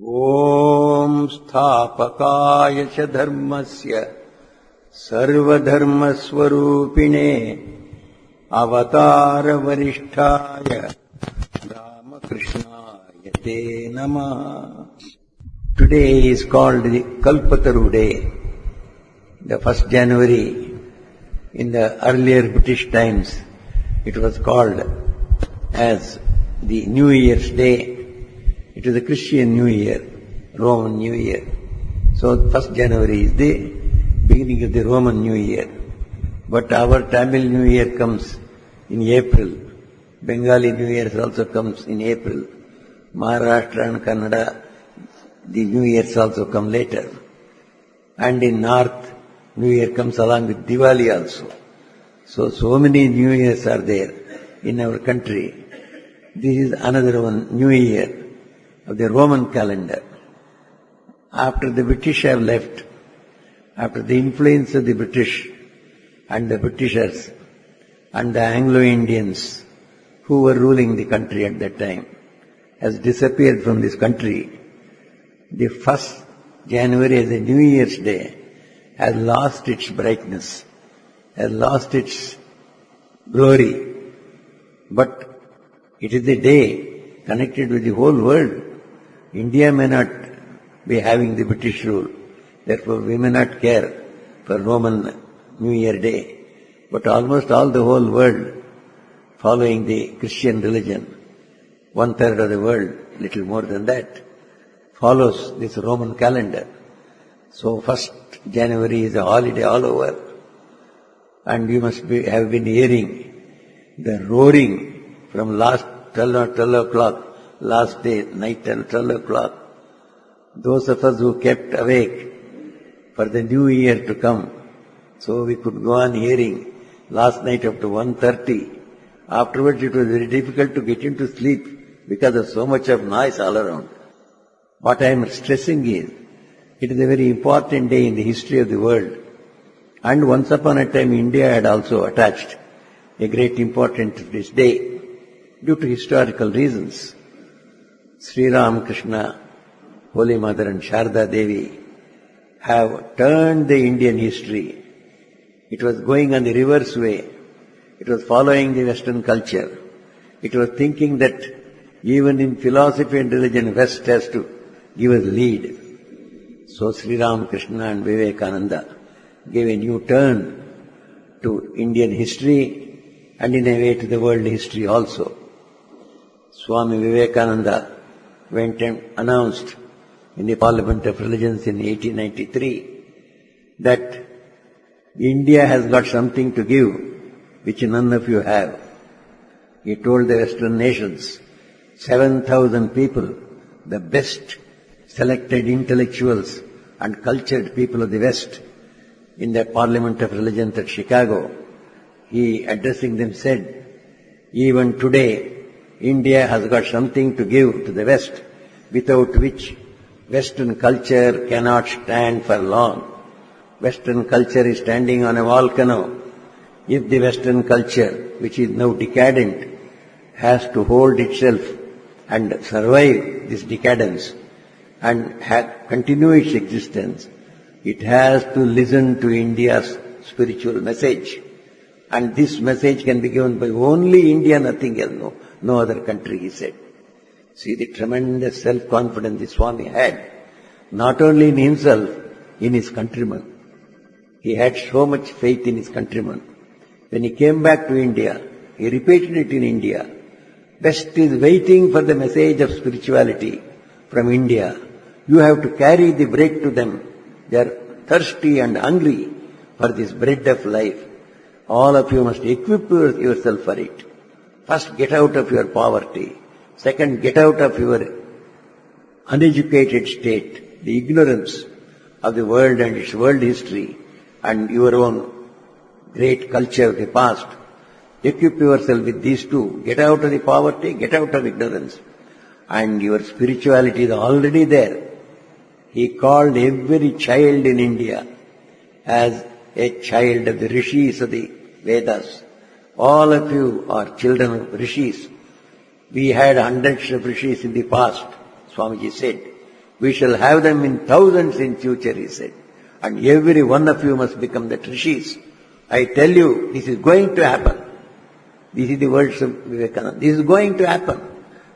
ॐ स्थापकाय च धर्मस्य सर्वधर्मस्वरूपिणे अवतारवरिष्ठाय Ramakrishna te Namah. Today is called the Kalpataru Day, the 1st January. In the earlier British times, it was called as the New Year's Day. It is a Christian New Year, Roman New Year. So 1st January is the beginning of the Roman New Year. But our Tamil New Year comes in April. Bengali New Year also comes in April. Maharashtra and Kannada, the New Years also come later. And in North, New Year comes along with Diwali also. So many New Years are there in our country. This is another one, New Year of the Roman calendar. After the British have left, after the influence of the British and the Britishers and the Anglo-Indians who were ruling the country at that time has disappeared from this country, the 1st January as a New Year's Day has lost its brightness, has lost its glory. But it is a day connected with the whole world. India may not be having the British rule, therefore we may not care for Roman New Year Day. But almost all the whole world following the Christian religion, 1/3 of the world, little more than that, follows this Roman calendar. So 1st January is a holiday all over. And you must have been hearing the roaring from last 12 o'clock, last day, night till 12 o'clock. Those of us who kept awake for the new year to come, so we could go on hearing last night up to 1:30. Afterwards it was very difficult to get into sleep because of so much of noise all around. What I am stressing is, it is a very important day in the history of the world. And once upon a time India had also attached a great importance to this day due to historical reasons. Sri Ramakrishna, Holy Mother and Sarada Devi have turned the Indian history. It was going on the reverse way. It was following the Western culture. It was thinking that even in philosophy and religion, West has to give us lead. So Sri Ramakrishna and Vivekananda gave a new turn to Indian history and in a way to the world history also. Swami Vivekananda went and announced in the Parliament of Religions in 1893 that India has got something to give which none of you have. He told the Western nations, 7,000 people, the best selected intellectuals and cultured people of the West, in the Parliament of Religions at Chicago. He, addressing them, said, even today, India has got something to give to the West, without which Western culture cannot stand for long. Western culture is standing on a volcano. If the Western culture, which is now decadent, has to hold itself and survive this decadence and continue its existence, it has to listen to India's spiritual message. And this message can be given by only India, nothing else, no other country, he said. See the tremendous self-confidence the Swami had, not only in himself, in his countrymen. He had so much faith in his countrymen. When he came back to India, he repeated it in India. West is waiting for the message of spirituality from India. You have to carry the bread to them. They are thirsty and hungry for this bread of life. All of you must equip yourself for it. First, get out of your poverty. Second, get out of your uneducated state, the ignorance of the world and its world history and your own great culture of the past. Equip yourself with these two. Get out of the poverty, get out of ignorance. And your spirituality is already there. He called every child in India as a child of the rishis of the Vedas. All of you are children of rishis. We had hundreds of rishis in the past, Swamiji said. We shall have them in thousands in future, he said. And every one of you must become the rishis. I tell you, this is going to happen. This is the words of Vivekananda. This is going to happen.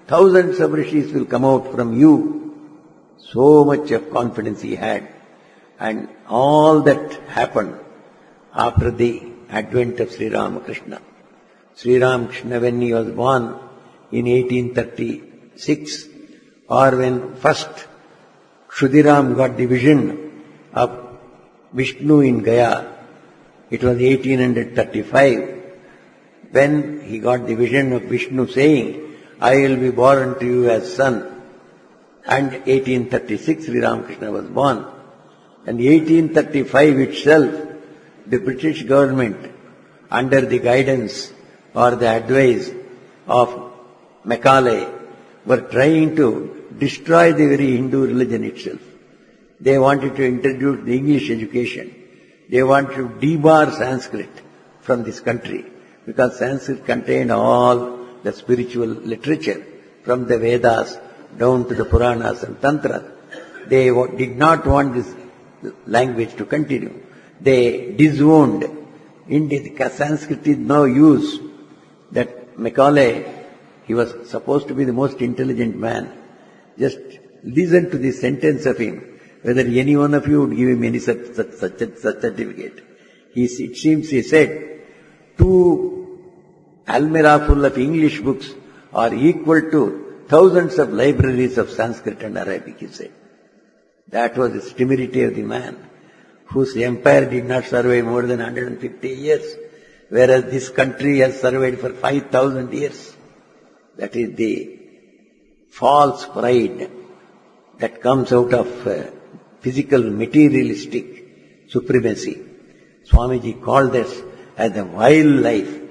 Thousands of rishis will come out from you. So much of confidence he had. And all that happened after the advent of Sri Ramakrishna. Sri Ramakrishna, when he was born in 1836, or when first Kshudiram got the vision of Vishnu in Gaya, it was 1835, when he got the vision of Vishnu saying, I will be born to you as son. And 1836 Sri Ramakrishna was born. And 1835 itself, the British government, under the guidance or the advice of Macaulay, were trying to destroy the very Hindu religion itself. They wanted to introduce the English education. They wanted to debar Sanskrit from this country, because Sanskrit contained all the spiritual literature, from the Vedas down to the Puranas and Tantras. They did not want this language to continue. They disowned India. Sanskrit is no use. That Macaulay, he was supposed to be the most intelligent man. Just listen to the sentence of him, whether any one of you would give him any such certificate. It seems he said, 2 almirah full of English books are equal to thousands of libraries of Sanskrit and Arabic, he said. That was the temerity of the man, whose empire did not survive more than 150 years, whereas this country has survived for 5,000 years. That is the false pride that comes out of physical, materialistic supremacy. Swamiji called this as a vile life,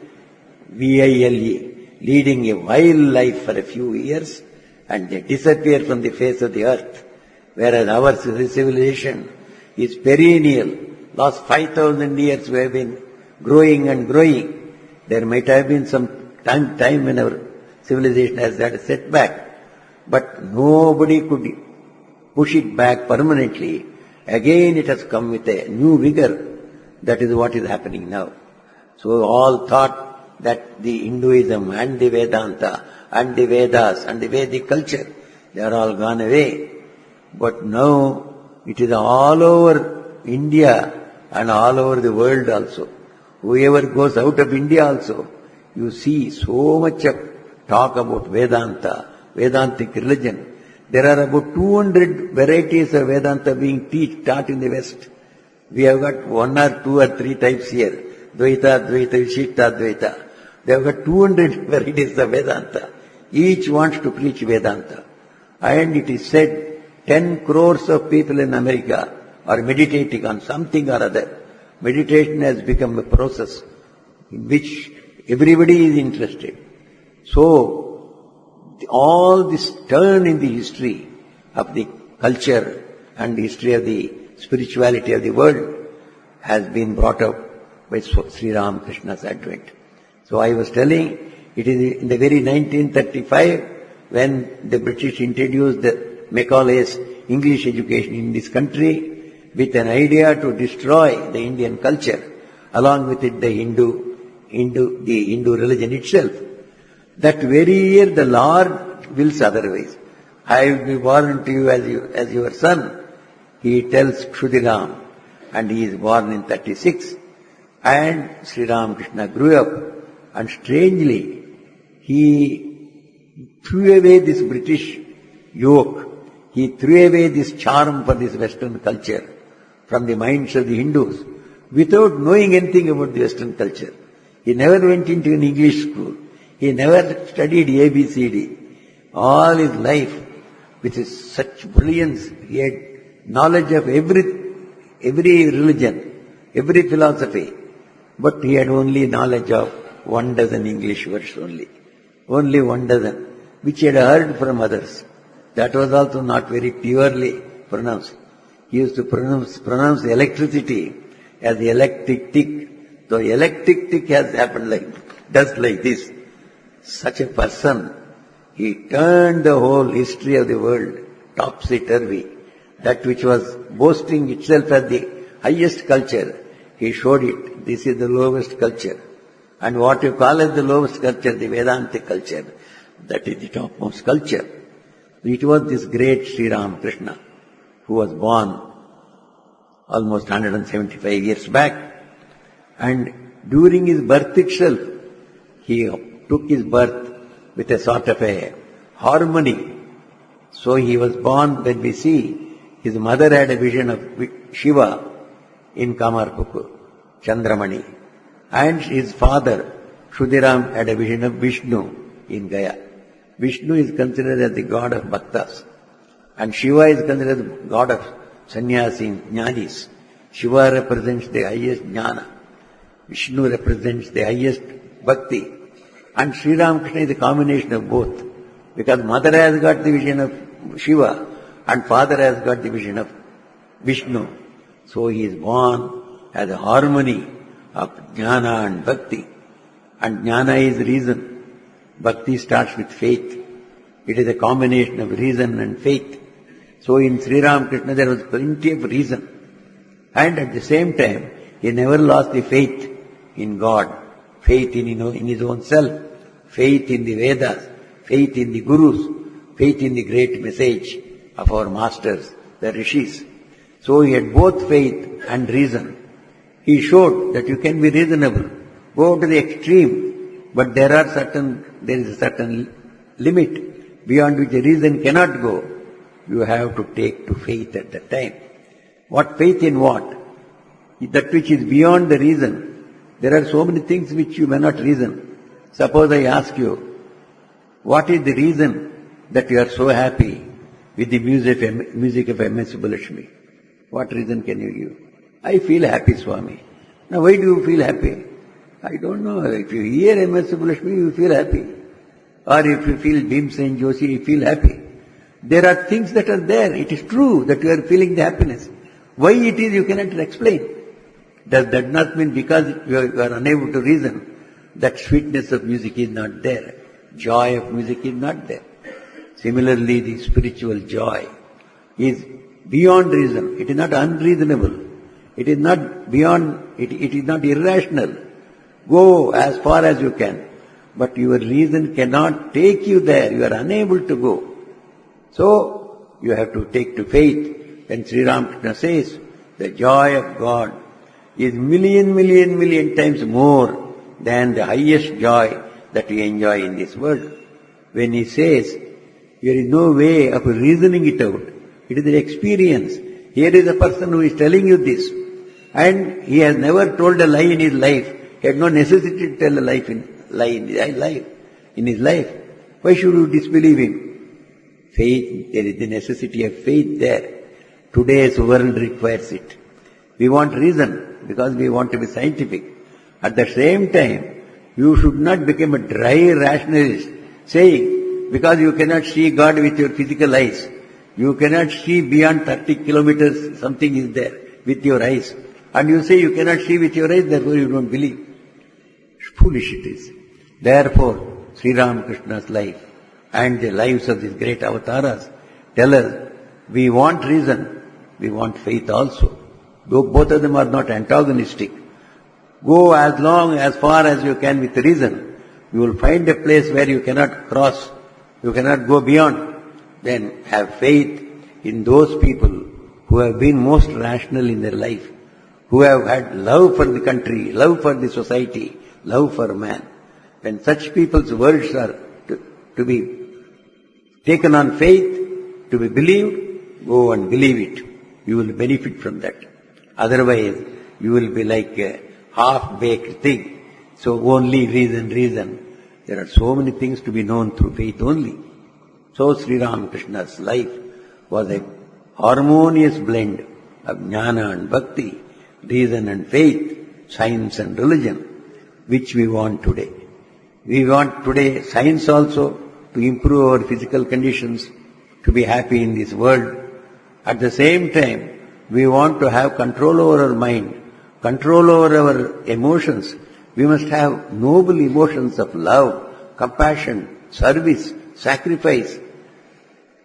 V-I-L-E, leading a vile life for a few years, and they disappear from the face of the earth. Whereas our civilization is perennial. Last 5,000 years we have been growing and growing. There might have been some time when our civilization has had a setback, but nobody could push it back permanently. Again it has come with a new vigor. That is what is happening now. So all thought that the Hinduism and the Vedanta and the Vedas and the Vedic culture, they are all gone away. But now it is all over India and all over the world also. Whoever goes out of India also, you see so much of talk about Vedanta, Vedantic religion. There are about 200 varieties of Vedanta being taught in the West. We have got 1 or 2 or 3 types here. Dvaita, Advaita, Vishishta, Advaita. They have got 200 varieties of Vedanta. Each wants to preach Vedanta. And it is said 10 crores of people in America are meditating on something or other. Meditation has become a process in which everybody is interested. So, all this turn in the history of the culture and the history of the spirituality of the world has been brought up by Sri Ramakrishna's advent. So I was telling, it is in the very 1935 when the British introduced the Macaulay's English education in this country with an idea to destroy the Indian culture, along with it the Hindu religion itself. That very year the Lord wills otherwise. I will be born to you as your son, he tells Kshudiram, and he is born in 36. And Sri Ramakrishna grew up, and strangely, he threw away this British yoke. He threw away this charm for this Western culture from the minds of the Hindus without knowing anything about the Western culture. He never went into an English school. He never studied ABCD. All his life, with such brilliance, he had knowledge of every religion, every philosophy, but he had only knowledge of 12 English words only. Only 12, which he had heard from others. That was also not very purely pronounced. He used to pronounce electricity as the electric tick. The electric tick has happened just like this. Such a person, he turned the whole history of the world topsy-turvy. That which was boasting itself as the highest culture, he showed it. This is the lowest culture. And what you call as the lowest culture, the Vedanta culture, that is the topmost culture. It was this great Sri Ramakrishna who was born almost 175 years back. And during his birth itself, he took his birth with a sort of a harmony. So he was born, when we see, his mother had a vision of Shiva in Kamarpukur, Chandramani. And his father, Shudiram, had a vision of Vishnu in Gaya. Vishnu is considered as the god of bhaktas. And Shiva is considered as the god of sannyasis, jnanis. Shiva represents the highest jnana. Vishnu represents the highest bhakti. And Sri Ramakrishna is a combination of both. Because mother has got the vision of Shiva and father has got the vision of Vishnu. So he is born as a harmony of jnana and bhakti. And jnana is reason. Bhakti starts with faith. It is a combination of reason and faith. So in Sri Ramakrishna there was plenty of reason. And at the same time, he never lost the faith in God, faith in his own self, faith in the Vedas, faith in the Gurus, faith in the great message of our masters, the Rishis. So he had both faith and reason. He showed that you can be reasonable, go to the extreme, but there is a certain limit beyond which the reason cannot go. You have to take to faith at that time. What faith in what? That which is beyond the reason. There are so many things which you may not reason. Suppose I ask you, what is the reason that you are so happy with the music of M.S. Subbulakshmi? What reason can you give? I feel happy, Swami. Now why do you feel happy? I don't know. If you hear M.S. Subbulakshmi, you feel happy. Or if you feel Bhimsen Joshi, you feel happy. There are things that are there. It is true that you are feeling the happiness. Why it is, you cannot explain. Does that not mean because you are unable to reason that sweetness of music is not there? Joy of music is not there. Similarly, the spiritual joy is beyond reason. It is not unreasonable. It is not beyond, it is not irrational. Go as far as you can. But your reason cannot take you there. You are unable to go. So, you have to take to faith. When Sri Ramakrishna says, the joy of God is million times more than the highest joy that we enjoy in this world. When he says, there is no way of reasoning it out. It is the experience. Here is a person who is telling you this. And he has never told a lie in his life. He had no necessity to tell a lie in his life. Why should you disbelieve him? Faith, there is the necessity of faith there. Today's world requires it. We want reason because we want to be scientific. At the same time, you should not become a dry rationalist saying, because you cannot see God with your physical eyes, you cannot see beyond 30 kilometers, something is there with your eyes. And you say you cannot see with your eyes, therefore you don't believe. Foolish it is. Therefore, Sri Ramakrishna's life and the lives of these great avatars tell us, we want reason, we want faith also. Though both of them are not antagonistic. Go as far as you can with reason. You will find a place where you cannot cross, you cannot go beyond. Then have faith in those people who have been most rational in their life, who have had love for the country, love for the society, love for man. When such people's words are to be taken on faith, to be believed, go and believe it. You will benefit from that. Otherwise, you will be like a half-baked thing. So only reason. There are so many things to be known through faith only. So Sri Ramakrishna's life was a harmonious blend of jnana and bhakti, reason and faith, science and religion, which we want today. We want today science also to improve our physical conditions, to be happy in this world. At the same time, we want to have control over our mind, control over our emotions. We must have noble emotions of love, compassion, service, sacrifice.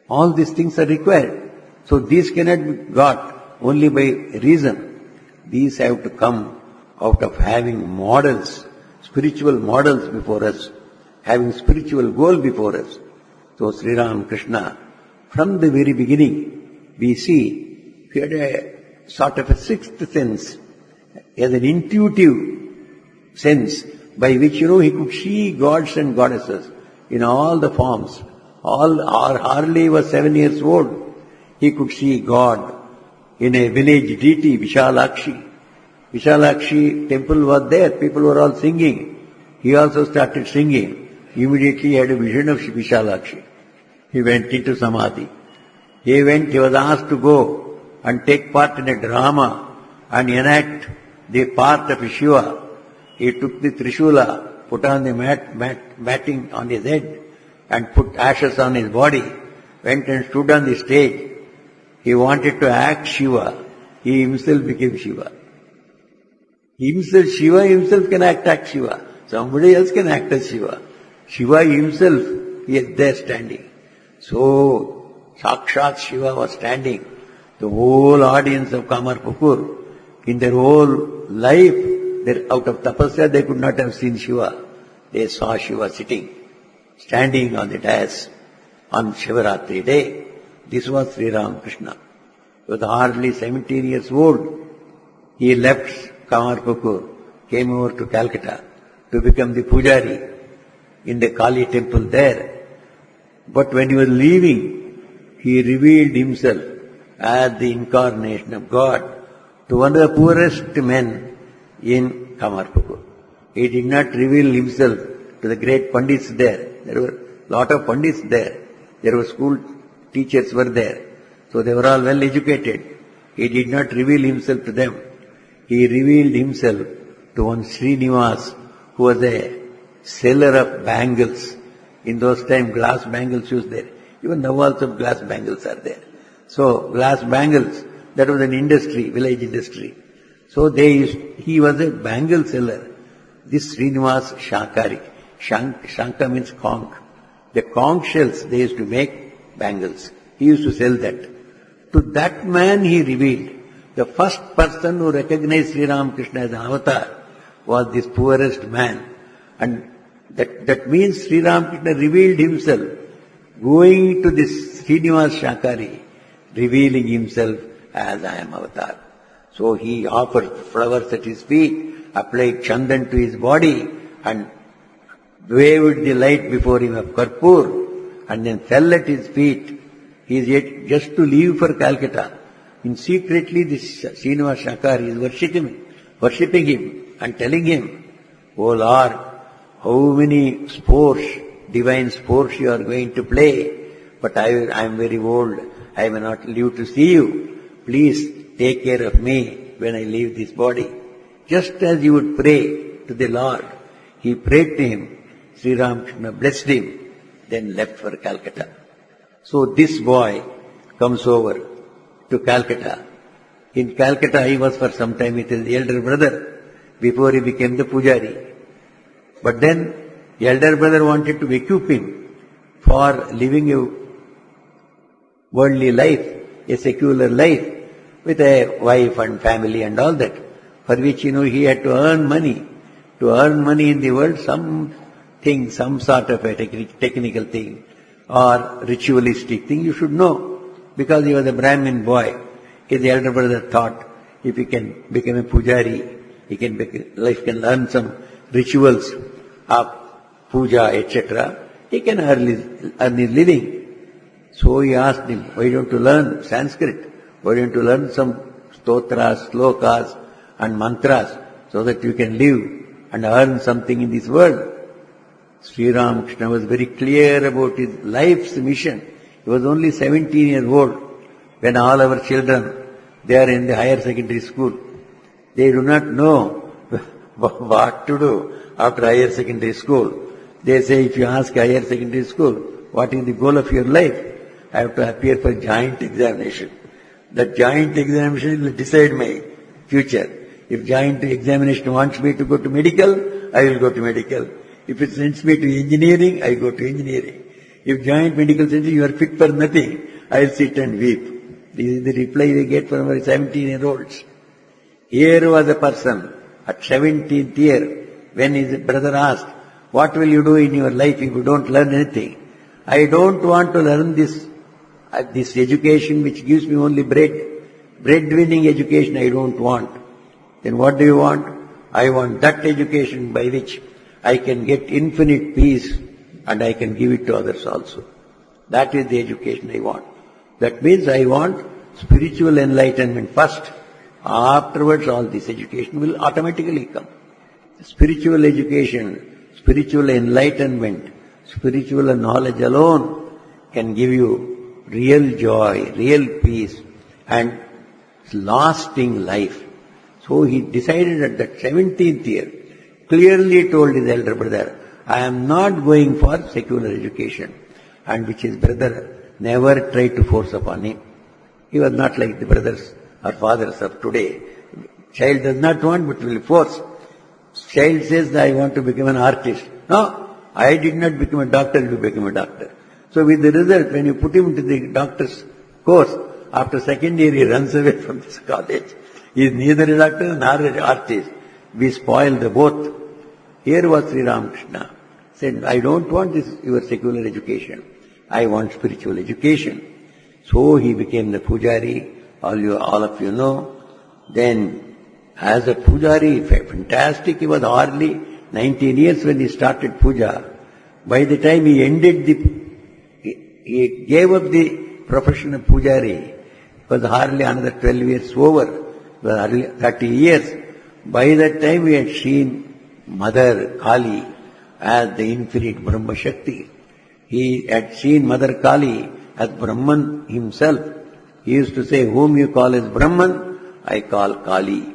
All these things are required. So these cannot be got only by reason. These have to come out of having models, spiritual models before us, having spiritual goal before us. So Sri Ramakrishna, from the very beginning, we see he had a sort of a sixth sense, as an intuitive sense by which, he could see gods and goddesses in all the forms. Hardly was 7 years old. He could see God in a village deity, Vishalakshi. Vishalakshi temple was there. People were all singing. He also started singing. Immediately he had a vision of Vishalakshi. He went into Samadhi. He was asked to go and take part in a drama and enact the part of Shiva. He took the Trishula, put on the matting on his head and put ashes on his body, went and stood on the stage. He wanted to act Shiva. He himself became Shiva. Shiva himself can act Shiva. Somebody else can act as Shiva. Shiva himself is there standing. So, Sakshat Shiva was standing. The whole audience of Kamarpukur, in their whole life, out of tapasya, they could not have seen Shiva. They saw Shiva standing on the dais on Shivaratri day. This was Sri Ramakrishna. He was hardly 17 years old. He left Kamarpukur, came over to Calcutta to become the pujari in the Kali temple there. But when he was leaving, he revealed himself as the incarnation of God to one of the poorest men in Kamarpukur. He did not reveal himself to the great pandits there. There were a lot of pandits there. There were school teachers were there. So they were all well educated. He did not reveal himself to them. He revealed himself to one Srinivas, who was a seller of bangles. In those times, glass bangles was there. Even now also glass bangles are there. So, glass bangles, that was an industry, village industry. So he was a bangle seller. This Srinivas Shankari. Shanka means conch. The conch shells, they used to make bangles. He used to sell that. To that man he revealed. The first person who recognized Sri Ramakrishna as an avatar was this poorest man. And that means Sri Ramakrishna revealed himself, going to this Srinivas Shankari, revealing himself as I am avatar. So he offered flowers at his feet, applied chandan to his body, and waved the light before him of Karpur, and then fell at his feet. He is yet just to leave for Calcutta. In secretly, this Srinivas Shankari is worshipping him and telling him, "O Lord, how many sports, divine sports you are going to play, but I am very old. I may not live to see you. Please take care of me when I leave this body." Just as you would pray to the Lord, he prayed to him. Sri Ramakrishna blessed him, then left for Calcutta. So this boy comes over to Calcutta. In Calcutta he was for some time with his elder brother before he became the pujari. But then the elder brother wanted to equip him for living a worldly life, a secular life, with a wife and family and all that, for which, he had to earn money. To earn money in the world, some sort of a technical thing or ritualistic thing you should know. Because he was a Brahmin boy, his elder brother thought if he can become a pujari, life can learn some rituals of puja, etc., he can earn his living. So he asked him, why don't you learn Sanskrit? Why don't you learn some stotras, slokas and mantras so that you can live and earn something in this world? Sri Ramakrishna was very clear about his life's mission. He was only 17 years old when all our children, they are in the higher secondary school. They do not know what to do after higher secondary school. They say, if you ask higher secondary school, what is the goal of your life? I have to appear for joint examination. That joint examination will decide my future. If joint examination wants me to go to medical, I will go to medical. If it sends me to engineering, I go to engineering. If joint medical center, you are fit for nothing, I'll sit and weep. This is the reply they get from our 17-year-olds. Here was a person at 17th year, when his brother asked, what will you do in your life if you don't learn anything? I don't want to learn this education which gives me only bread-winning education I don't want. Then what do you want? I want that education by which I can get infinite peace and I can give it to others also. That is the education I want. That means I want spiritual enlightenment first. Afterwards all this education will automatically come. Spiritual education, spiritual enlightenment, spiritual knowledge alone can give you real joy, real peace and lasting life. So he decided at that 17th year, clearly told his elder brother, I am not going for secular education. And which his brother never tried to force upon him. He was not like the brothers or fathers of today. Child does not want but will force. Child says that I want to become an artist. No, I did not become a doctor to become a doctor. So with the result, when you put him into the doctor's course, after second year he runs away from this college. He is neither a doctor nor an artist. We spoil the both. Here was Sri Ramakrishna. Said, I don't want this your secular education. I want spiritual education. So he became the pujari. All of you know. Then as a pujari, fantastic, he was hardly 19 years when he started puja. By the time he ended he gave up the profession of pujari. It was hardly another 12 years over. It was hardly 30 years. By that time we had seen Mother Kali as the infinite Brahma Shakti. He had seen Mother Kali as Brahman himself. He used to say, whom you call as Brahman, I call Kali.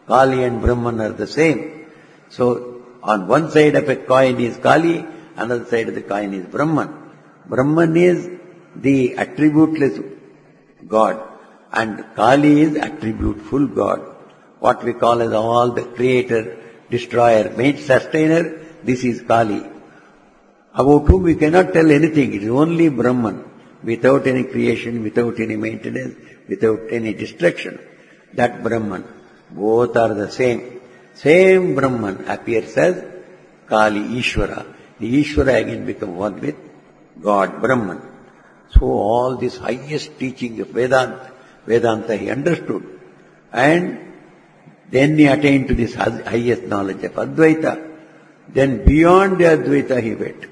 Kali and Brahman are the same. So on one side of a coin is Kali, another side of the coin is Brahman. Brahman is the attributeless God and Kali is attributeful God. What we call as all the creator, destroyer, made sustainer, this is Kali. About whom we cannot tell anything. It is only Brahman, without any creation, without any maintenance, without any destruction. That Brahman. Both are the same. Same Brahman appears as Kali, Ishvara. The Ishvara again becomes one with God, Brahman. So all this highest teaching of Vedanta he understood. And then he attained to this highest knowledge of Advaita. Then beyond the Advaita he went.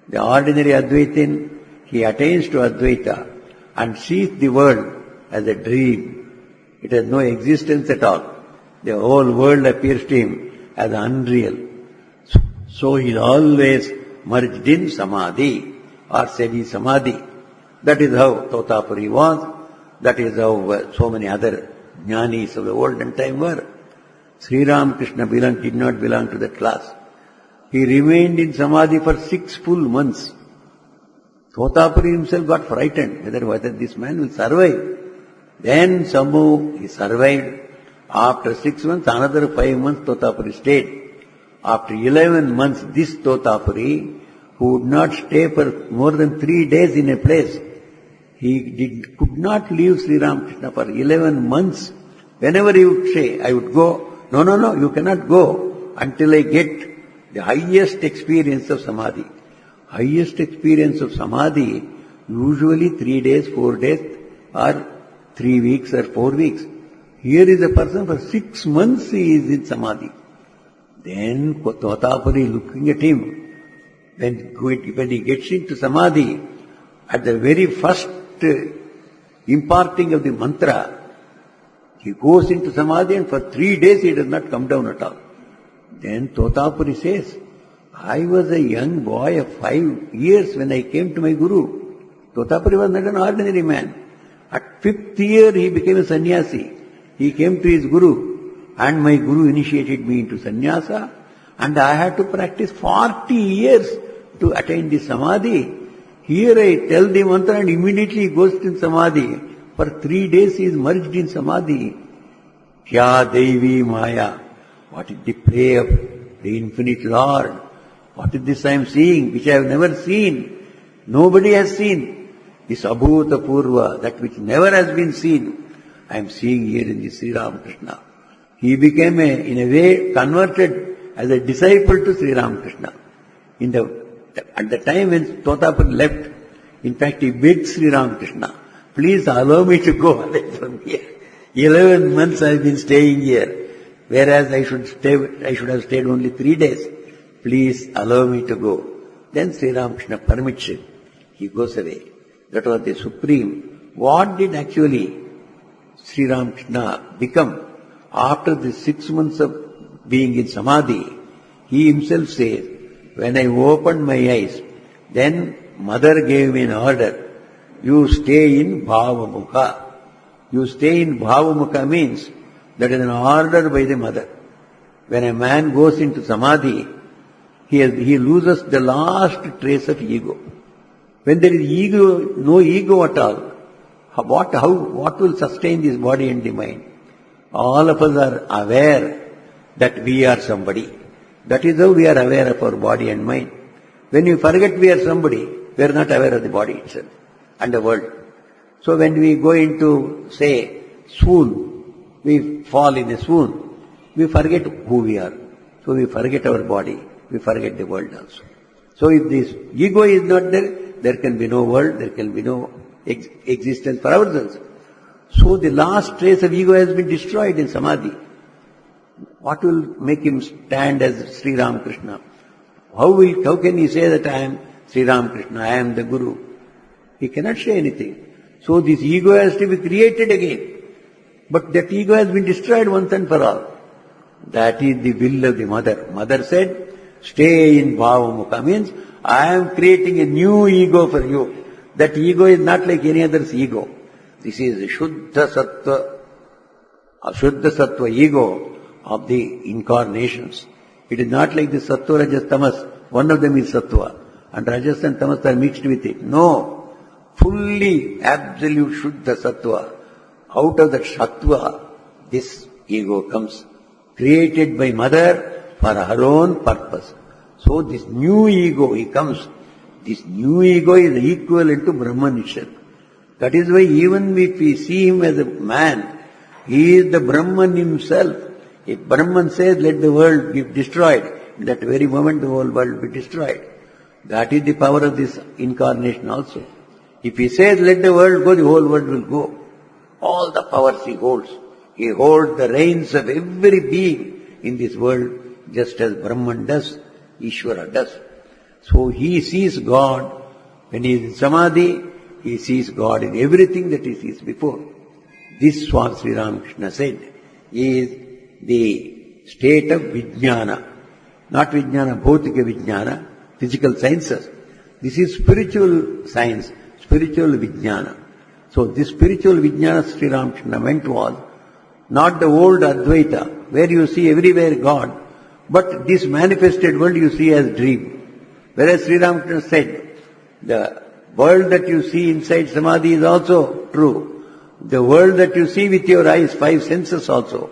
The ordinary Advaitin, he attains to Advaita and sees the world as a dream. It has no existence at all. The whole world appears to him as unreal. So he is always merged in Samadhi or Semi-Samadhi. That is how Tautapuri was. That is how so many other jnanis of the olden time were. Sri Ramakrishna did not belong to that class. He remained in Samadhi for 6 full months. Tautapuri himself got frightened whether this man will survive. Then somehow he survived. After 6 months, another 5 months Tautapuri stayed. After 11 months, this Tautapuri, who would not stay for more than 3 days in a place, could not leave Sri Ramakrishna for 11 months. Whenever he would say, I would go, no, you cannot go until I get the highest experience of Samadhi. Highest experience of Samadhi, usually 3 days, 4 days, or 3 weeks or 4 weeks. Here is a person for 6 months he is in Samadhi. Then Tautapuri looking at him, when he gets into Samadhi, at the very first imparting of the mantra, he goes into Samadhi and for 3 days he does not come down at all. Then Tautapuri says, I was a young boy of 5 years when I came to my Guru. Tautapuri was not an ordinary man. At 5th year he became a sannyasi. He came to his Guru and my Guru initiated me into sannyasa and I had to practice 40 years to attain this Samadhi. Here I tell the mantra and immediately he goes in Samadhi. For 3 days he is merged in Samadhi. Kya Devi Maya. What is the play of the infinite Lord? What is this I am seeing, which I have never seen? Nobody has seen this Abhuta Purva, that which never has been seen. I am seeing here in the Sri Ramakrishna. He became in a way converted as a disciple to Sri Ramakrishna. At the time when Totapur left, in fact he begged Sri Ramakrishna, please allow me to go away from here. 11 months I have been staying here, whereas I should have stayed only 3 days. Please allow me to go. Then Sri Ramakrishna permits him. He goes away. That was the supreme. What did actually Sri Ramakrishna become after the 6 months of being in Samadhi? He himself says, when I opened my eyes, then mother gave me an order. You stay in Bhavamukha. You stay in Bhavamukha means that is an order by the mother. When a man goes into Samadhi, he loses the last trace of ego. When there is ego, no ego at all, what will sustain this body and the mind? All of us are aware that we are somebody. That is how we are aware of our body and mind. When we forget we are somebody, we are not aware of the body itself and the world. So when we go into, say, swoon, we fall in a swoon, we forget who we are. So we forget our body, we forget the world also. So if this ego is not there, there can be no world, there can be no existence for ourselves. So the last trace of ego has been destroyed in Samadhi. What will make him stand as Sri Ramakrishna? How can he say that I am Sri Ramakrishna, I am the Guru? He cannot say anything. So this ego has to be created again. But that ego has been destroyed once and for all. That is the will of the mother. Mother said, stay in Bhavamukha means I am creating a new ego for you. That ego is not like any other's ego. This is Shuddha Sattva, Ashuddha Sattva ego of the incarnations. It is not like the Sattva, Rajas, Tamas. One of them is Sattva. And Rajas and Tamas are mixed with it. No. Fully absolute Shuddha Sattva. Out of that Sattva, this ego comes. Created by mother for her own purpose. So this new ego, he comes. This new ego is equivalent to Brahman itself. That is why even if we see him as a man, he is the Brahman himself. If Brahman says, let the world be destroyed, in that very moment the whole world will be destroyed. That is the power of this incarnation also. If he says, let the world go, the whole world will go. All the powers he holds. He holds the reins of every being in this world, just as Brahman does, Ishvara does. So he sees God. When he is in Samadhi, he sees God in everything that he sees before. This Swami Sri Ramakrishna said is the state of Vijnana. Not Vijnana, Bhautika Vijnana, physical sciences. This is spiritual science, spiritual Vijnana. So this spiritual Vijnana Sri Ramakrishna meant was not the old Advaita, where you see everywhere God, but this manifested world you see as dream. Whereas Sri Ramakrishna said, the world that you see inside Samadhi is also true. The world that you see with your eyes, 5 senses also,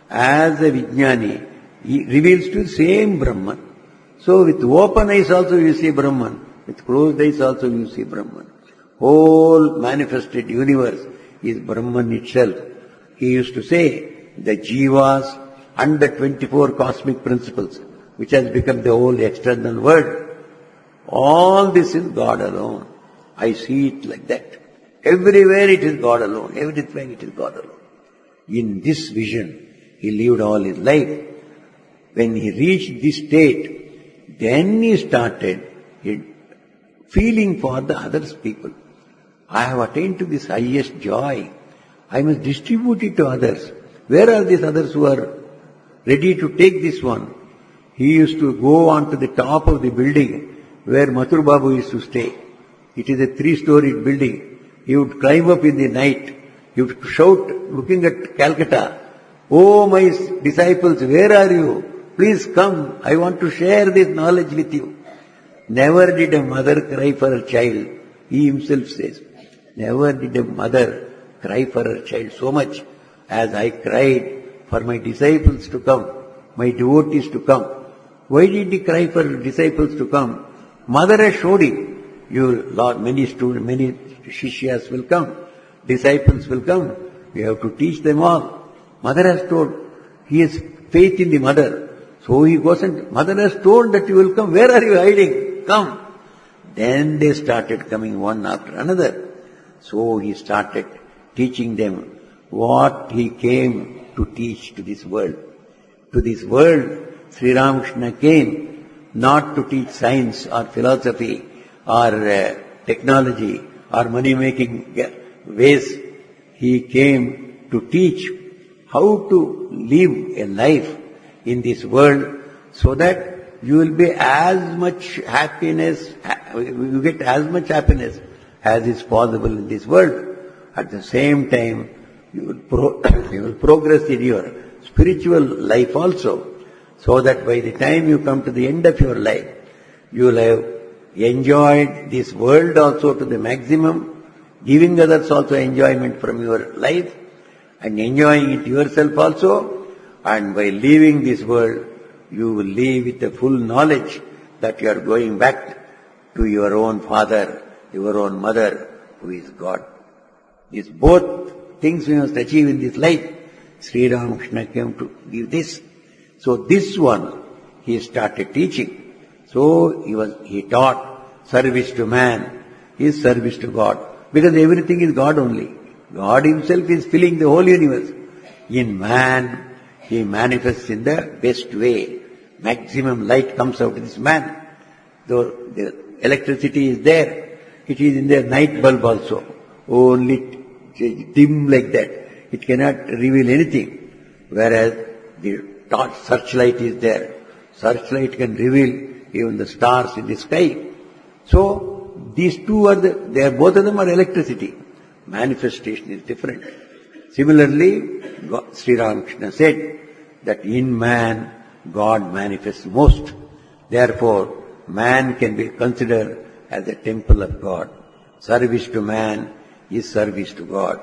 as a Vijnani, he reveals to the same Brahman. So with open eyes also you see Brahman, with closed eyes also you see Brahman. Whole manifested universe is Brahman itself. He used to say, the Jivas and the 24 cosmic principles, which has become the whole external world, all this is God alone. I see it like that. Everywhere it is God alone. Everything it is God alone. In this vision, he lived all his life. When he reached this state, then he started feeling for the others people. I have attained to this highest joy. I must distribute it to others. Where are these others who are ready to take this one? He used to go on to the top of the building where Mathur Babu used to stay. It is a 3-storied building. He would climb up in the night. He would shout, looking at Calcutta, "Oh, my disciples, where are you? Please come. I want to share this knowledge with you." Never did a mother cry for her child. He himself says, never did a mother cry for her child so much as I cried for my disciples to come, my devotees to come. Why did he cry for disciples to come? Mother has showed him many students, many shishyas will come, disciples will come. We have to teach them all. Mother has told, he has faith in the mother. So he goes and, mother has told that you will come. Where are you hiding? Come. Then they started coming one after another. So he started teaching them what he came to teach to this world. To this world, Sri Ramakrishna came not to teach science or philosophy or technology or money-making ways. He came to teach how to live a life in this world so that you will be as much happiness, you get as much happiness as is possible in this world. At the same time, you will progress in your spiritual life also, so that by the time you come to the end of your life, you will have enjoyed this world also to the maximum, giving others also enjoyment from your life, and enjoying it yourself also, and by leaving this world, you will leave with the full knowledge that you are going back to your own father, your own mother, who is God. These both things we must achieve in this life. Sri Ramakrishna came to give this. So this one, he started teaching. So he taught service to man is service to God. Because everything is God only. God himself is filling the whole universe. In man, he manifests in the best way. Maximum light comes out of this man. Though the electricity is there, it is in the night bulb also. Only dim like that. It cannot reveal anything. Whereas the torch searchlight is there. Searchlight can reveal even the stars in the sky. So these two are both of them are electricity. Manifestation is different. Similarly, Sri Ramakrishna said that in man, God manifests most. Therefore, man can be considered as a temple of God. Service to man is service to God.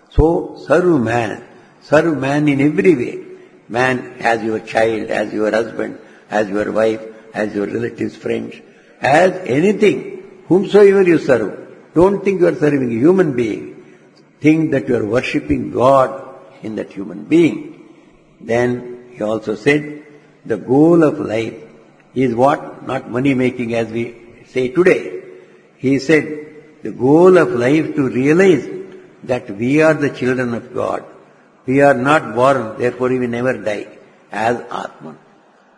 So, serve man in every way. Man as your child, as your husband, as your wife, as your relatives, friends, as anything, whomsoever you serve. Don't think you are serving a human being. Think that you are worshipping God in that human being. Then he also said, the goal of life is what? Not money making as we say today. He said, the goal of life to realize that we are the children of God. We are not born, therefore we never die as Atman.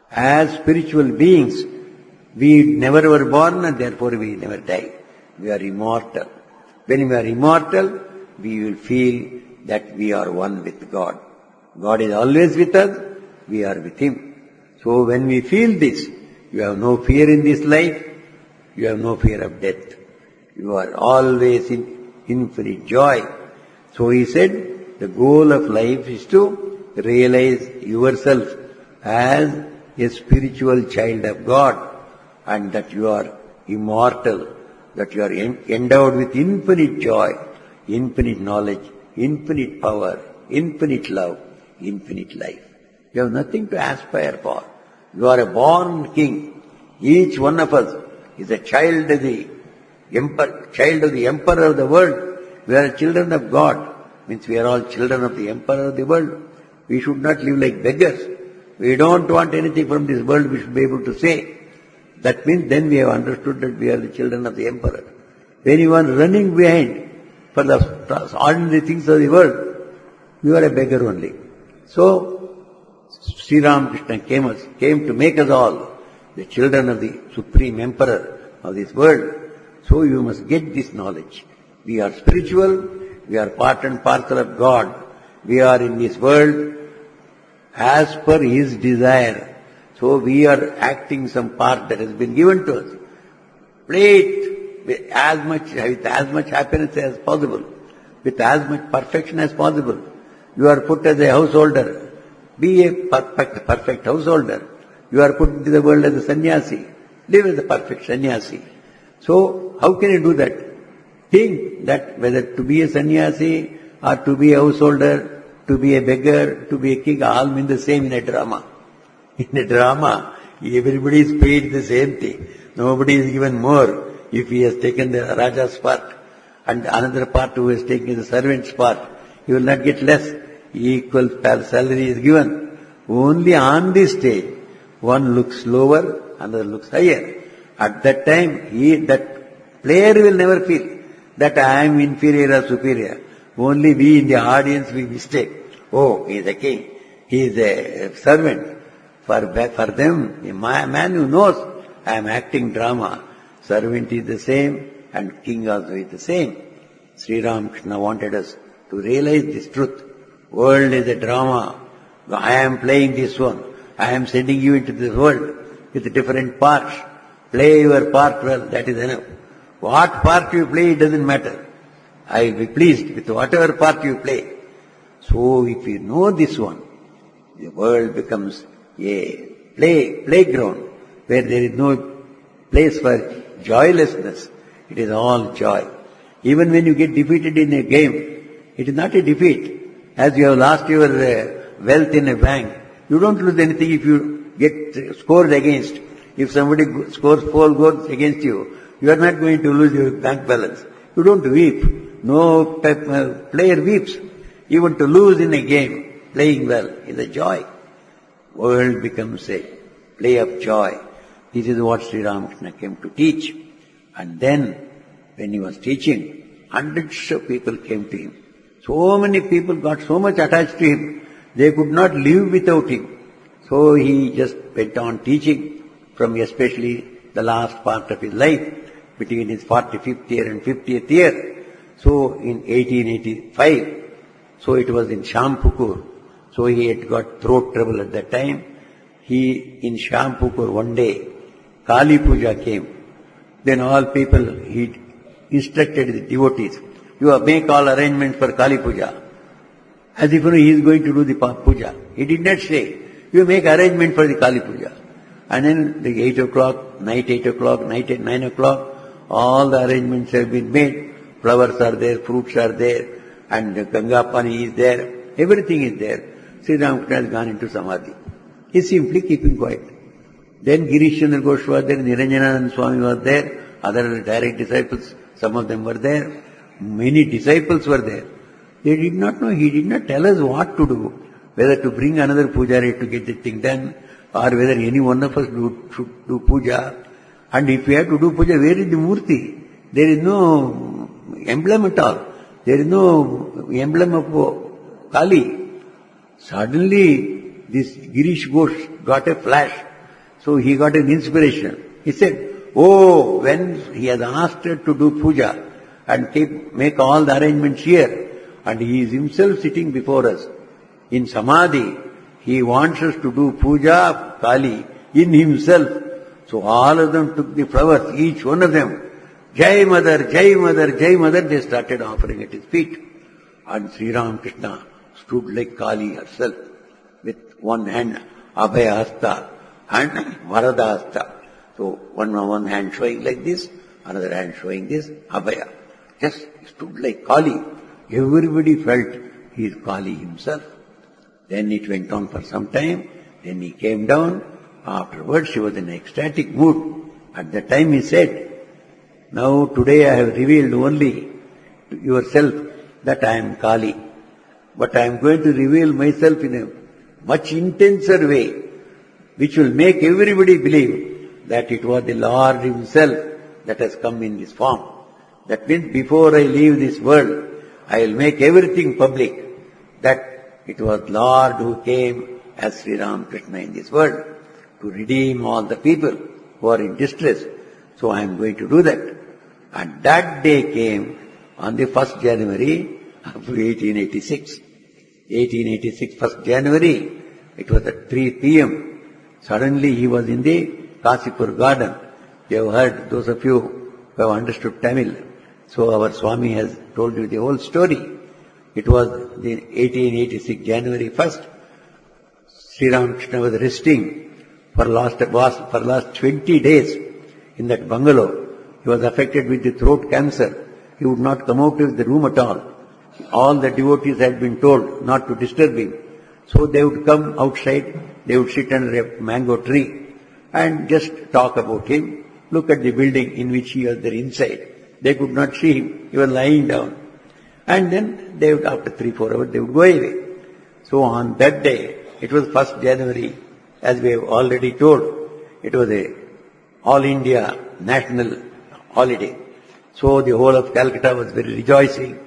As spiritual beings, we never were born and therefore we never die. We are immortal. When we are immortal, we will feel that we are one with God. God is always with us, we are with Him. So when we feel this, you have no fear in this life, you have no fear of death. You are always in infinite joy. So he said, the goal of life is to realize yourself as a spiritual child of God, and that you are immortal, that you are endowed with infinite joy, infinite knowledge, infinite power, infinite love, infinite life. You have nothing to aspire for. You are a born king. Each one of us is a child of the emperor of the world. We are children of God. Means we are all children of the emperor of the world. We should not live like beggars. We don't want anything from this world, we should be able to say. That means then we have understood that we are the children of the emperor. When you are running behind for the ordinary things of the world, you are a beggar only. So, Sri Ramakrishna came to make us all the children of the supreme emperor of this world. So you must get this knowledge. We are spiritual, we are part and parcel of God. We are in this world as per His desire. So we are acting some part that has been given to us. Play it with as much happiness as possible, with as much perfection as possible. You are put as a householder. Be a perfect householder. You are put into the world as a sannyasi. Live as a perfect sannyasi. So, how can you do that? Think that whether to be a sannyasi or to be a householder, to be a beggar, to be a king, all mean the same in a drama. In a drama, everybody is paid the same thing. Nobody is given more. if he has taken the Raja's part and another part who has taken the servant's part, he will not get less. Equal salary is given. Only on this stage, one looks lower, another looks higher. At that time, that player will never feel that I am inferior or superior. Only we in the audience, we mistake. Oh, he is a king. He is a servant. For them, a man who knows I am acting drama, servant is the same and king also is the same. Sri Ramakrishna wanted us to realize this truth. World is a drama. I am playing this one. I am sending you into this world with different parts. Play your part well, that is enough. What part you play, it doesn't matter. I will be pleased with whatever part you play. So if you know this one, the world becomes a playground where there is no place for joylessness. It is all joy. Even when you get defeated in a game, it is not a defeat. As you have lost your wealth in a bank, you don't lose anything if you get scored against. If somebody scores 4 goals against you, you are not going to lose your bank balance. You don't weep. No player weeps. Even to lose in a game, playing well, is a joy. World becomes a play of joy. This is what Sri Ramakrishna came to teach. And then, when he was teaching, hundreds of people came to him. So many people got so much attached to him, they could not live without him. So he just went on teaching from especially the last part of his life, between his 45th year and 50th year. So in 1885, so it was in Shampukur. So he had got throat trouble at that time. In Shampukur one day, Kali Puja came. Then all people, he instructed the devotees, you make all arrangements for Kali Puja. As if he is going to do the puja. He did not say, you make arrangement for the Kali Puja. And then the 8 o'clock, night 8 o'clock, night at 9 o'clock, all the arrangements have been made. Flowers are there, fruits are there, and Ganga Pani is there. Everything is there. Sri Ramakrishna has gone into Samadhi. He is simply keeping quiet. Then Girish Chandra Ghosh was there, Niranjanananda Swami was there, other direct disciples, some of them were there. Many disciples were there. They did not know, he did not tell us what to do, whether to bring another pujari to get the thing done, or whether any one of us should do puja. And if we have to do puja, where is the murti? There is no emblem at all. There is no emblem of Kali. Suddenly, this Girish Ghosh got a flash. So he got an inspiration. He said, oh, when he has asked her to do puja and make all the arrangements here, and he is himself sitting before us in Samadhi, he wants us to do puja of Kali in himself. So all of them took the flowers, each one of them. Jai Mother, Jai Mother, Jai Mother, they started offering at his feet. And Sri Ramakrishna stood like Kali herself, with one hand Abhaya Hasta and Varada Hasta. So one hand showing like this, another hand showing this, Abhaya. Just stood like Kali. Everybody felt he is Kali himself. Then it went on for some time. Then he came down. Afterwards he was in an ecstatic mood. At that time he said, now today I have revealed only to yourself that I am Kali. But I am going to reveal myself in a much intenser way, which will make everybody believe that it was the Lord himself that has come in this form. That means before I leave this world, I will make everything public, that it was Lord who came as Sri Ramakrishna in this world to redeem all the people who are in distress. So I am going to do that. And that day came on the 1st January of 1886. 1886, 1st January, it was at 3 p.m. Suddenly he was in the Kasipur garden. You have heard, those of you who have understood Tamil. So our Swami has told you the whole story. It was the 1886, January 1st. Sri Ramakrishna was resting for last 20 days in that bungalow. He was affected with the throat cancer. He would not come out of the room at all. All the devotees had been told not to disturb him. So they would come outside, they would sit under a mango tree and just talk about him. look at the building in which he was there inside. They could not see him. He was lying down. And then they would, after 3-4 hours, they would go away. So on that day, it was 1st January, as we have already told, it was a all India national holiday. So the whole of Calcutta was very rejoicing.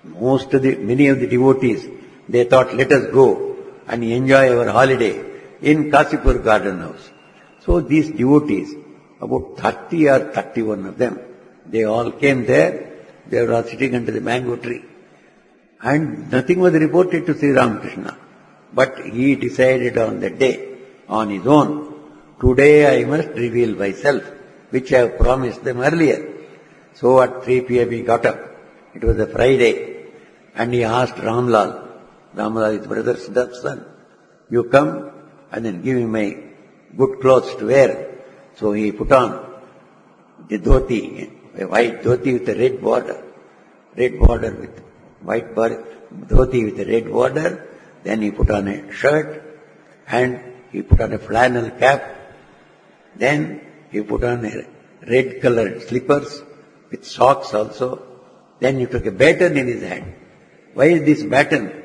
Many of the devotees, they thought, let us go and enjoy our holiday in Kasipur Garden House. So these devotees, about 30 or 31 of them, they all came there. They were all sitting under the mango tree. And nothing was reported to Sri Ramakrishna. But he decided on that day, on his own, today I must reveal myself, which I have promised them earlier. So at 3 p.m. he got up. It was a Friday. And he asked Ramlal, his brother's son, you come and then give me my good clothes to wear. So he put on the dhoti, a white dhoti with a red border with white border, dhoti with a red border. Then he put on a shirt and he put on a flannel cap. Then he put on a red colored slippers with socks also. Then he took a baton in his hand. Why is this baton?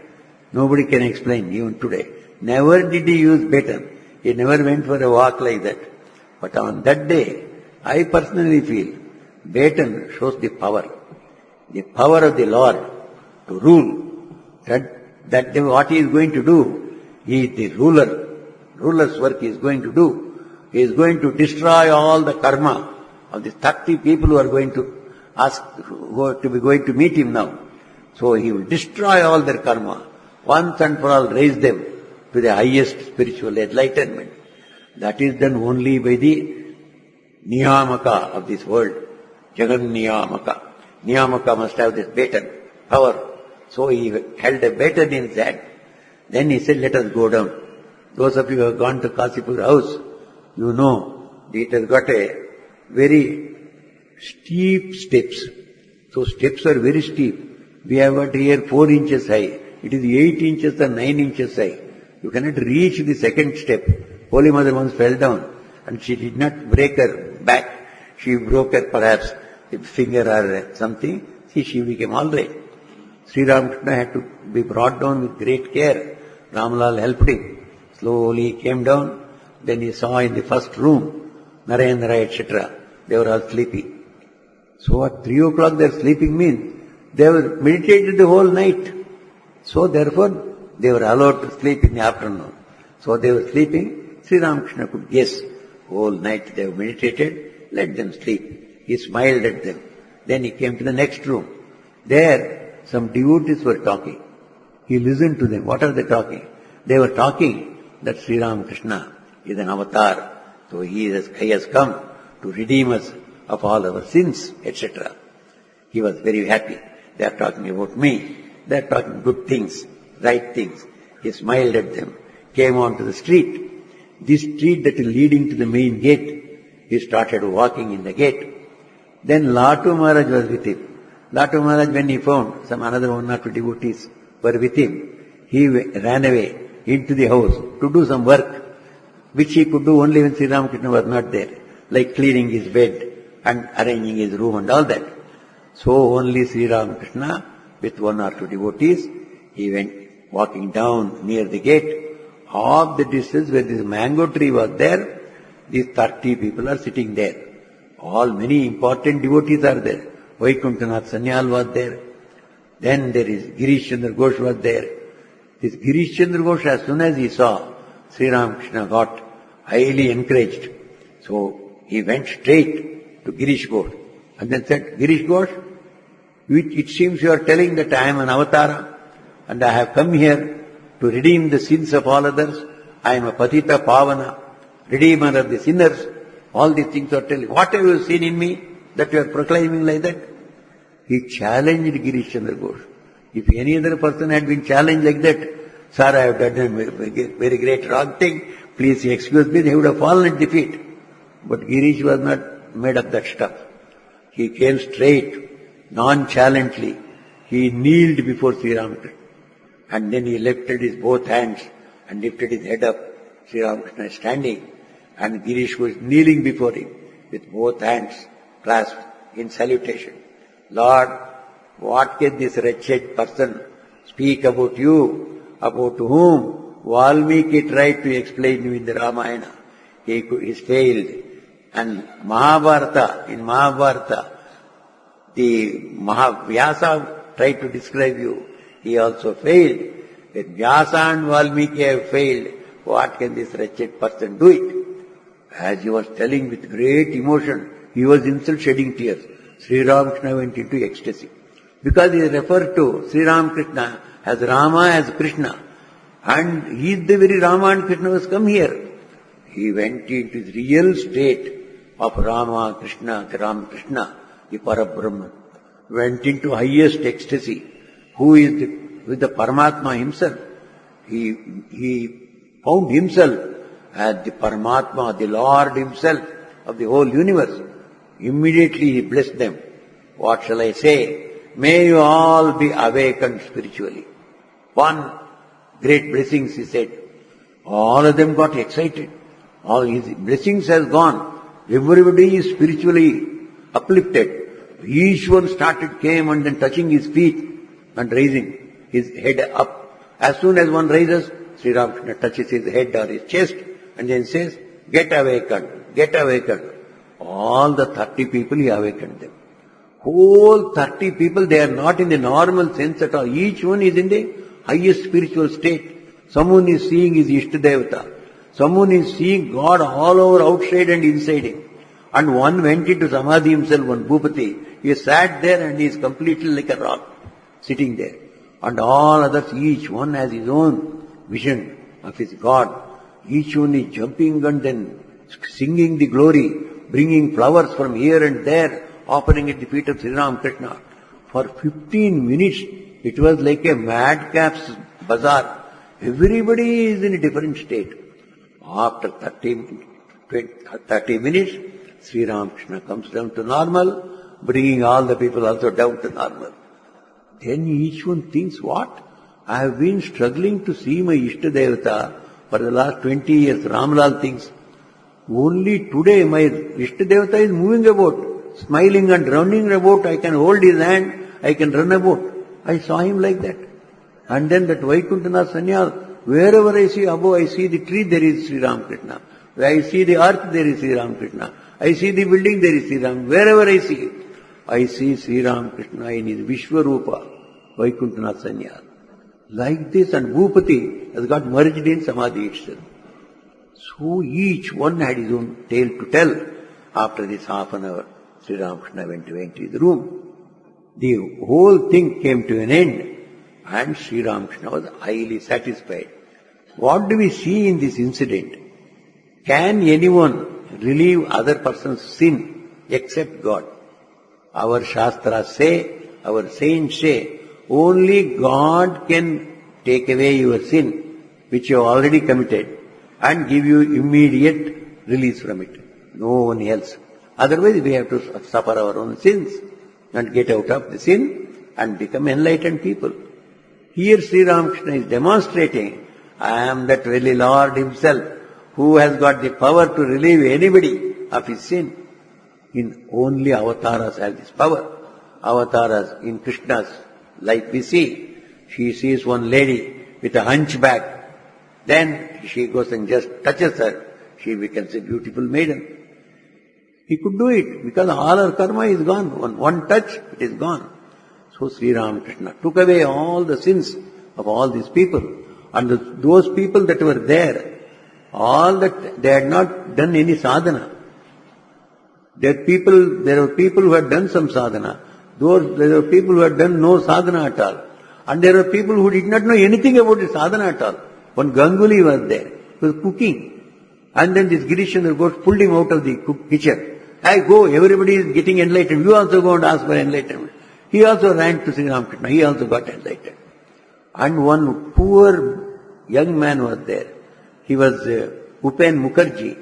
Nobody can explain even today. Never did he use baton. He never went for a walk like that. But on that day, I personally feel baton shows the power of the Lord to rule. That what he is going to do, he is the ruler. Ruler's work he is going to do. He is going to destroy all the karma of the 30 people who are going to be going to meet him now. So he will destroy all their karma. Once and for all raise them to the highest spiritual enlightenment. That is done only by the Niyamaka of this world. Jagan Niyamaka. Niyamaka must have this baton, power. So he held a baton in his hand. Then he said, let us go down. Those of you who have gone to Kasipur house, you know, it has got a very steep steps. So steps are very steep. We have got here 4 inches high. It is 8 inches or 9 inches high. You cannot reach the second step. Holy Mother once fell down and she did not break her back. She broke her perhaps finger or something. See, she became all right. Sri Ramakrishna had to be brought down with great care. Ramlal helped him. Slowly he came down. Then he saw in the first room, Narendra, etc. They were all sleeping. So at 3 o'clock their sleeping means they were meditated the whole night. So therefore they were allowed to sleep in the afternoon. So they were sleeping. Sri Ramakrishna could guess. Whole night they have meditated. Let them sleep. He smiled at them. Then he came to the next room. There some devotees were talking. He listened to them. What are they talking? They were talking that Sri Ramakrishna is an avatar. So he has come to redeem us of all our sins, etc. He was very happy. They are talking about me. They are talking good things, right things. He smiled at them, came on to the street. This street that is leading to the main gate, he started walking in the gate. Then Latu Maharaj was with him. Latu Maharaj, when he found some another 1 or 2 devotees were with him, he ran away into the house to do some work, which he could do only when Sri Ramakrishna was not there, like cleaning his bed and arranging his room and all that. So only Sri Ramakrishna, with 1 or 2 devotees, he went walking down near the gate. Half the distance where this mango tree was there, these 30 people are sitting there. Many important devotees are there. Vaikuntanath Sanyal was there. Then there is Girish Chandra Ghosh was there. This Girish Chandra Ghosh, as soon as he saw, Sri Ramakrishna got highly encouraged. So he went straight to Girish Ghosh and then said, Girish Ghosh, it seems you are telling that I am an avatar and I have come here to redeem the sins of all others. I am a Patita Pavana, redeemer of the sinners. All these things are telling. What have you seen in me that you are proclaiming like that? He challenged Girish Chandra Ghosh. If any other person had been challenged like that, sir, I have done a very great wrong thing, please excuse me, they would have fallen at defeat. But Girish was not made of that stuff. He came straight, nonchalantly. He kneeled before Sri Ramakrishna. And then he lifted his both hands and lifted his head up. Sri Ramakrishna is standing and Girish was kneeling before him. with both hands clasped in salutation. Lord, what can this wretched person speak about you, about whom Valmiki tried to explain you in the Ramayana? He's failed. And in Mahabharata, the Vyasa tried to describe you. He also failed. When Vyasa and Valmiki have failed, what can this wretched person do it? As he was telling with great emotion, he was himself shedding tears. Sri Ramakrishna went into ecstasy. Because he referred to Sri Ramakrishna as Rama, as Krishna. And he is the very Rama and Krishna who has come here. He went into the real state of Rama, Krishna, the Parabrahman. Went into highest ecstasy. Who is the Paramatma himself? He found himself as the Paramatma, the Lord himself of the whole universe. Immediately he blessed them. What shall I say? May you all be awakened spiritually. One great blessings, he said. All of them got excited. All his blessings has gone. Everybody is spiritually uplifted. Each one came and then touching his feet and raising his head up. As soon as one raises, Sri Ramakrishna touches his head or his chest and then says, get awakened, get awakened. All the 30 people, he awakened them. Whole 30 people, they are not in the normal sense at all. Each one is in the highest spiritual state. Someone is seeing his Ishtadevata. Someone is seeing God all over outside and inside him. And one went into Samadhi himself, one Bhupati. He sat there and he is completely like a rock, sitting there. And all others, each one has his own vision of his God. Each one is jumping and then singing the glory, bringing flowers from here and there, offering at the feet of Sri Ramakrishna. For 15 minutes, it was like a madcap's bazaar. Everybody is in a different state. After 30 minutes, Sri Ramakrishna comes down to normal, bringing all the people also down to normal. Then each one thinks, what? I have been struggling to see my Ishtadevata for the last 20 years. Ramlal thinks, only today my Ishtadevata is moving about, smiling and running about. I can hold his hand, I can run about. I saw him like that. And then that Vaikuntanath Sanyal, wherever I see above, I see the tree, there is Sri Ramakrishna. Where I see the earth, there is Sri Ramakrishna. I see the building, there is Sri Ram. Wherever I see Sri Ramakrishna in his Vishwarupa, Vaikuntanath Sanyal. Like this, and Bhupati has got merged in Samadhi itself. So each one had his own tale to tell. After this half an hour, Sri Ramakrishna went to his room. The whole thing came to an end, and Sri Ramakrishna was highly satisfied. What do we see in this incident? Can anyone relieve other person's sin except God? Our Shastras say, our saints say, only God can take away your sin, which you have already committed, and give you immediate release from it. No one else. Otherwise we have to suffer our own sins and get out of the sin and become enlightened people. Here Sri Ramakrishna is demonstrating, I am that very Lord himself who has got the power to relieve anybody of his sin. In only avatars have this power. Avatars in Krishna's life we see. She sees one lady with a hunchback. Then she goes and just touches her. She becomes a beautiful maiden. He could do it because all her karma is gone. One touch, it is gone. So Sri Ramakrishna took away all the sins of all these people. And those people that were there, all that they had not done any sadhana. There were people who had done some sadhana. There were people who had done no sadhana at all. And there were people who did not know anything about the sadhana at all. One Ganguly was there. He was cooking. And then this Girishchandra Ghosh pulled him out of the kitchen. I go, everybody is getting enlightened. You also go and ask for enlightenment. He also ran to Sri Ramakrishna. He also got enlightened. And one poor young man was there. He was Upen Mukherjee.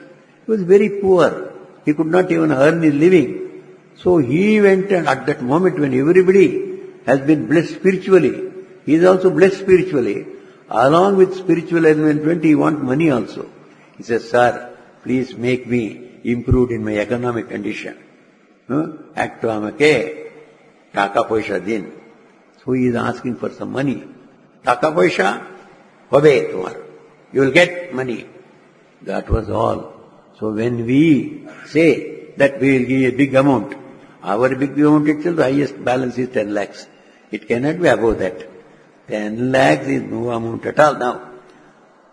He was very poor. He could not even earn his living. So he went, and at that moment when everybody has been blessed spiritually, he is also blessed spiritually. Along with spiritual enlightenment, he wants money also. He says, sir, please make me improved in my economic condition. Act to amake, taka paisa din. So he is asking for some money. Taka paisa, hobe tomorrow. You will get money. That was all. So when we say that we will give a big amount, our big amount itself, the highest balance is 10 lakhs. It cannot be above that. 10 lakhs is no amount at all now.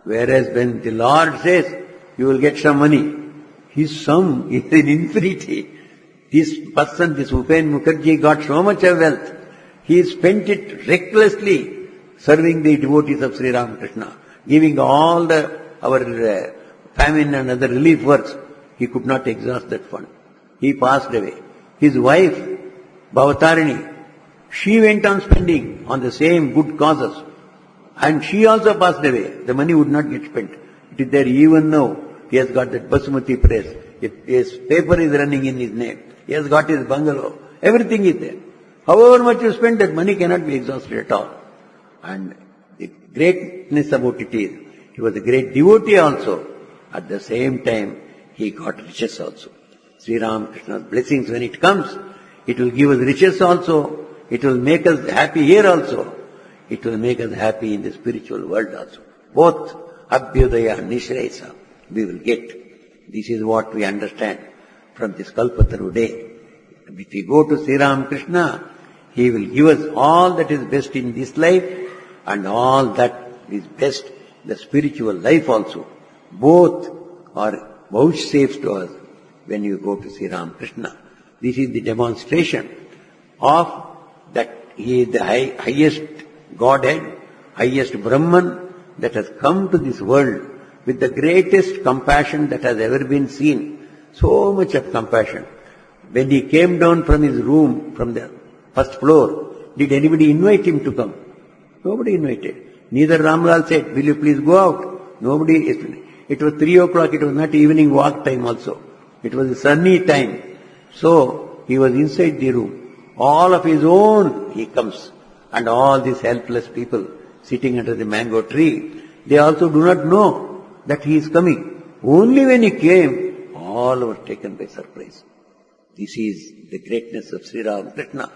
Whereas when the Lord says, you will get some money, his sum is in infinity. This person, this Upen Mukherjee got so much of wealth. He spent it recklessly serving the devotees of Sri Ramakrishna, giving all our famine and other relief works. He could not exhaust that fund. He passed away. His wife, Bhavatarini, she went on spending on the same good causes. And she also passed away. The money would not get spent. It is there even now. He has got that Basmati press. His paper is running in his name. He has got his bungalow. Everything is there. However much you spend, that money cannot be exhausted at all. And the greatness about it is, he was a great devotee also. At the same time, he got riches also. Sri Ramakrishna's blessings, when it comes, it will give us riches also. It will make us happy here also. It will make us happy in the spiritual world also. Both Abhyudaya and Nishrayasa we will get. This is what we understand from this Kalpataru day. If we go to Sri Ramakrishna, he will give us all that is best in this life and all that is best in the spiritual life also. Both are vouchsafed to us when you go to Sri Ramakrishna. This is the demonstration of that he is the highest Godhead, highest Brahman that has come to this world with the greatest compassion that has ever been seen. So much of compassion. When he came down from his room, from the first floor, did anybody invite him to come? Nobody invited. Neither Ramlal said, will you please go out? Nobody. It was 3 o'clock, it was not evening walk time also. It was a sunny time. So, he was inside the room. All of his own, he comes. And all these helpless people sitting under the mango tree, they also do not know that he is coming. Only when he came, all were taken by surprise. This is the greatness of Sri Ramakrishna.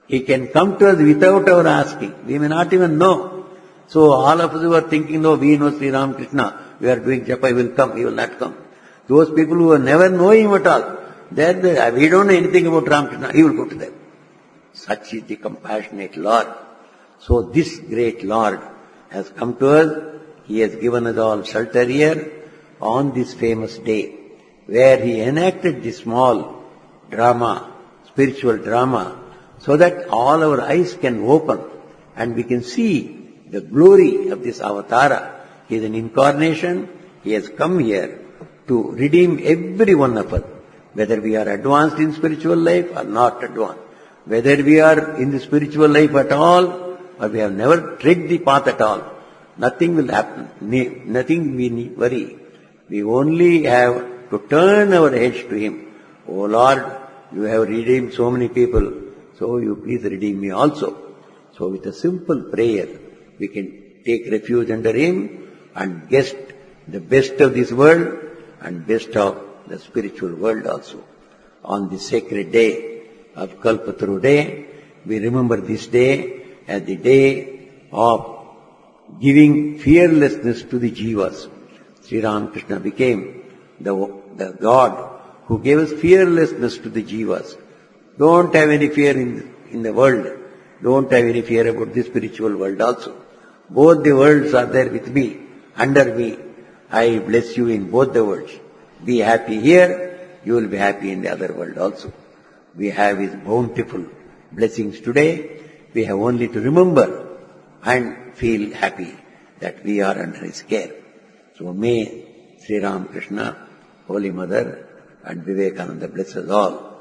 He can come to us without our asking. We may not even know. So all of us who are thinking, no, we know Sri Ramakrishna, we are doing japa, he will come, he will not come. Those people who never know him at all, we don't know anything about Ramakrishna, he will go to them. Such is the compassionate Lord. So this great Lord has come to us. He has given us all shelter here on this famous day, where he enacted this small drama, spiritual drama, so that all our eyes can open and we can see the glory of this avatara. He is an incarnation. He has come here to redeem every one of us, whether we are advanced in spiritual life or not advanced, whether we are in the spiritual life at all or we have never tread the path at all. Nothing will happen. Nothing we need worry. We only have to turn our heads to him. O Lord, you have redeemed so many people, so you please redeem me also. So with a simple prayer, we can take refuge under him and get the best of this world and best of the spiritual world also. On this sacred day of Kalpataru day, we remember this day as the day of giving fearlessness to the jivas. Sri Ramakrishna became the God who gave us fearlessness to the jivas. Don't have any fear in the world. Don't have any fear about the spiritual world also. Both the worlds are there with me, under me. I bless you in both the worlds. Be happy here, you will be happy in the other world also. We have his bountiful blessings today. We have only to remember and feel happy that we are under his care. So may Sri Ramakrishna, Holy Mother and Vivekananda bless us all.